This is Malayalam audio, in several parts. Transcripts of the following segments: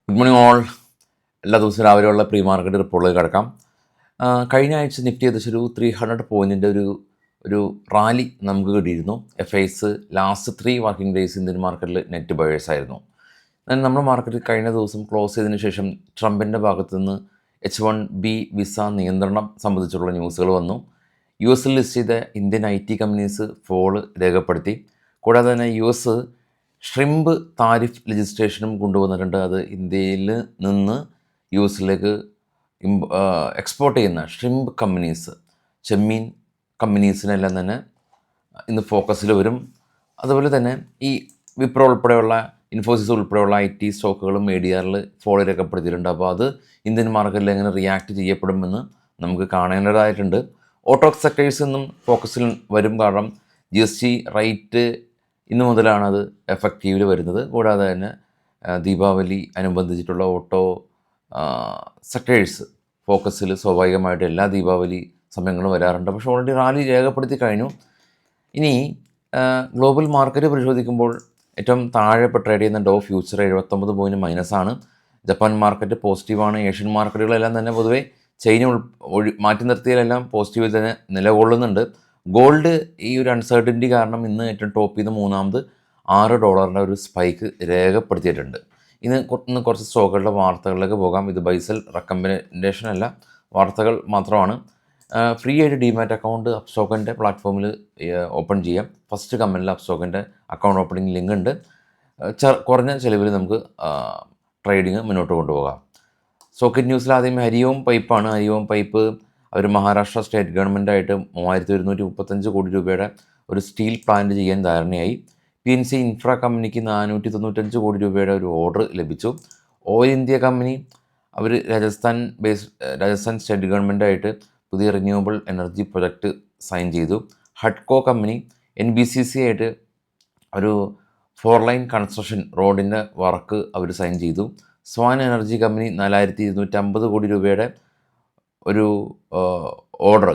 Good morning all. എല്ലാ ദിവസവും രാവിലെയുള്ള പ്രീ മാർക്കറ്റ് റിപ്പോർട്ടിലേക്ക് കിടക്കാം. കഴിഞ്ഞ ആഴ്ച നിഫ്റ്റി ഏകദേശം ഒരു 300 പോയിൻറ്റിൻ്റെ ഒരു റാലി നമുക്ക് കിട്ടിയിരുന്നു. FIs last 3 working days Indian മാർക്കറ്റിൽ നെറ്റ് ബയേഴ്സ് ആയിരുന്നു. എന്നാൽ നമ്മുടെ മാർക്കറ്റ് കഴിഞ്ഞ ദിവസം ക്ലോസ് ചെയ്തതിന് ശേഷം ട്രംപിൻ്റെ ഭാഗത്തു നിന്ന് H1B വിസ നിയന്ത്രണം സംബന്ധിച്ചുള്ള ന്യൂസുകൾ വന്നു. US ലിസ്റ്റ് ചെയ്ത ഇന്ത്യൻ IT കമ്പനീസ് ഫോള് രേഖപ്പെടുത്തി. കൂടാതെ തന്നെ US ഷ്രിമ്പ് താരിഫ് ലെജിസ്ലേഷനും കൊണ്ടുവന്നിട്ടുണ്ട്. അത് ഇന്ത്യയിൽ നിന്ന് US എക്സ്പോർട്ട് ചെയ്യുന്ന ഷ്രിമ്പ് കമ്പനീസ്, ചെമ്മീൻ കമ്പനീസിനെല്ലാം തന്നെ ഇന്ന് ഫോക്കസിൽ വരും. അതുപോലെ തന്നെ ഈ വിപ്രോ ഉൾപ്പെടെയുള്ള ഇൻഫോസിസ് ഉൾപ്പെടെയുള്ള IT സ്റ്റോക്കുകളും ADRൽ ഫോളോ രേഖപ്പെടുത്തിയിട്ടുണ്ട്. അപ്പോൾ അത് ഇന്ത്യൻ മാർക്കറ്റിൽ എങ്ങനെ റിയാക്ട് ചെയ്യപ്പെടുമെന്ന് നമുക്ക് കാണേണ്ടതായിട്ടുണ്ട്. ഓട്ടോക്സ് സെക്ടേഴ്സ് എന്നും ഫോക്കസിൽ വരും. കാരണം GST റേറ്റ് ഇന്ന് മുതലാണ് അത് എഫക്റ്റീവിൽ വരുന്നത്. കൂടാതെ തന്നെ ദീപാവലി അനുബന്ധിച്ചിട്ടുള്ള ഓട്ടോ സെക്ടേഴ്സ് ഫോക്കസിൽ സ്വാഭാവികമായിട്ട് എല്ലാ ദീപാവലി സമയങ്ങളും വരാറുണ്ട്. പക്ഷേ ഓൾറെഡി റാലി രേഖപ്പെടുത്തി കഴിഞ്ഞു. ഇനി ഗ്ലോബൽ മാർക്കറ്റ് പരിശോധിക്കുമ്പോൾ ഏറ്റവും താഴെ ഇപ്പോൾ ട്രേഡ് ചെയ്യുന്ന ഡോ ഫ്യൂച്ചർ 79 പോയിൻറ്റ് മൈനസാണ്. ജപ്പാൻ മാർക്കറ്റ് പോസിറ്റീവാണ്. ഏഷ്യൻ മാർക്കറ്റുകളെല്ലാം തന്നെ പൊതുവേ ചൈന മാറ്റി നിർത്തിയാലെല്ലാം പോസിറ്റീവിൽ തന്നെ നിലകൊള്ളുന്നുണ്ട്. ഗോൾഡ് ഈ ഒരു അൺസർട്ടനിറ്റി കാരണം ഇന്ന് ഏറ്റവും ടോപ്പ് ചെയ്ത് മൂന്നാമത് $6 ഒരു സ്പൈക്ക് രേഖപ്പെടുത്തിയിട്ടുണ്ട്. ഇന്ന് കുറച്ച് സ്റ്റോക്കുകളുടെ വാർത്തകളിലേക്ക് പോകാം. ഇത് ബൈസൽ റെക്കമെൻഡേഷൻ അല്ല, വാർത്തകൾ മാത്രമാണ്. ഫ്രീ ആയിട്ട് ഡിമാറ്റ് അക്കൗണ്ട് അപ്സ്റ്റോക്കിൻ്റെ പ്ലാറ്റ്ഫോമിൽ ഓപ്പൺ ചെയ്യാം. ഫസ്റ്റ് കമൻറ്റിൽ അപ്സ്റ്റോക്കിൻ്റെ അക്കൗണ്ട് ഓപ്പണിംഗ് ലിങ്ക് ഉണ്ട്. കുറഞ്ഞ ചിലവിൽ നമുക്ക് ട്രേഡിങ് മുന്നോട്ട് കൊണ്ടുപോകാം. സോക്കറ്റ് ന്യൂസിൽ ആദ്യം ഹരിയോം പൈപ്പാണ്. ഹരിയോം പൈപ്പ് അവർ മഹാരാഷ്ട്ര സ്റ്റേറ്റ് ഗവൺമെൻറ്റായിട്ട് 3135 കോടി രൂപയുടെ ഒരു സ്റ്റീൽ പ്ലാന്റ് ചെയ്യാൻ ധാരണയായി. PNC ഇൻഫ്ര കമ്പനിക്ക് 495 കോടി രൂപയുടെ ഒരു ഓർഡർ ലഭിച്ചു. ഓയിൽ ഇന്ത്യ കമ്പനി അവർ രാജസ്ഥാൻ സ്റ്റേറ്റ് ഗവൺമെൻറ്റായിട്ട് പുതിയ റിന്യൂവബിൾ എനർജി പ്രൊജക്റ്റ് സൈൻ ചെയ്തു. ഹഡ്കോ കമ്പനി NBCC ആയിട്ട് ഒരു 4 ലൈൻ കൺസ്ട്രക്ഷൻ റോഡിൻ്റെ വർക്ക് അവർ സൈൻ ചെയ്തു. സ്വാൻ എനർജി കമ്പനി 4250 കോടി രൂപയുടെ ഒരു ഓർഡർ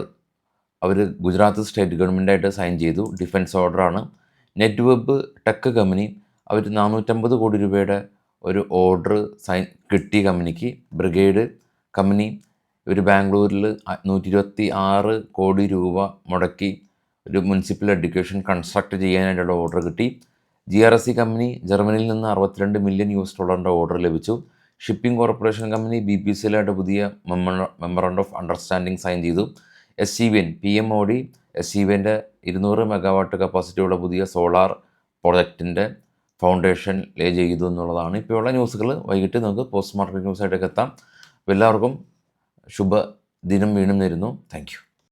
അവർ ഗുജറാത്ത് സ്റ്റേറ്റ് ഗവൺമെൻറ്റായിട്ട് സൈൻ ചെയ്തു. ഡിഫൻസ് ഓർഡറാണ്. നെറ്റ് വെബ് ടെക് കമ്പനി അവർ 450 കോടി രൂപയുടെ ഒരു ഓർഡർ കിട്ടി കമ്പനിക്ക്. ബ്രിഗേഡ് കമ്പനി ഇവർ ബാംഗ്ലൂരിൽ 126 കോടി രൂപ മുടക്കി ഒരു മുനിസിപ്പൽ എഡ്യൂക്കേഷൻ കൺസ്ട്രക്ട് ചെയ്യാനായിട്ടുള്ള ഓർഡർ കിട്ടി. GRSC കമ്പനി ജർമ്മനിയിൽ നിന്ന് $62 മില്യൺ ഓർഡർ ലഭിച്ചു. ഷിപ്പിംഗ് കോർപ്പറേഷൻ കമ്പനി BPCLായിട്ട് പുതിയ മെമ്മറണ്ടം ഓഫ് അണ്ടർസ്റ്റാൻഡിംഗ് സൈൻ ചെയ്തു. SCVN PMOD SCVൻ്റെ 200 മെഗാവാട്ട് കപ്പാസിറ്റിയുള്ള പുതിയ സോളാർ പ്രൊജക്റ്റിൻ്റെ ഫൗണ്ടേഷൻ ലേ ചെയ്തു എന്നുള്ളതാണ് ഇപ്പോഴുള്ള ന്യൂസുകൾ. വൈകിട്ട് നമുക്ക് പോസ്റ്റ് മാർക്കറ്റ് ന്യൂസായിട്ടൊക്കെ എത്താം. എല്ലാവർക്കും ശുഭദിനം വീണ്ടും നേരുന്നു. Thank you.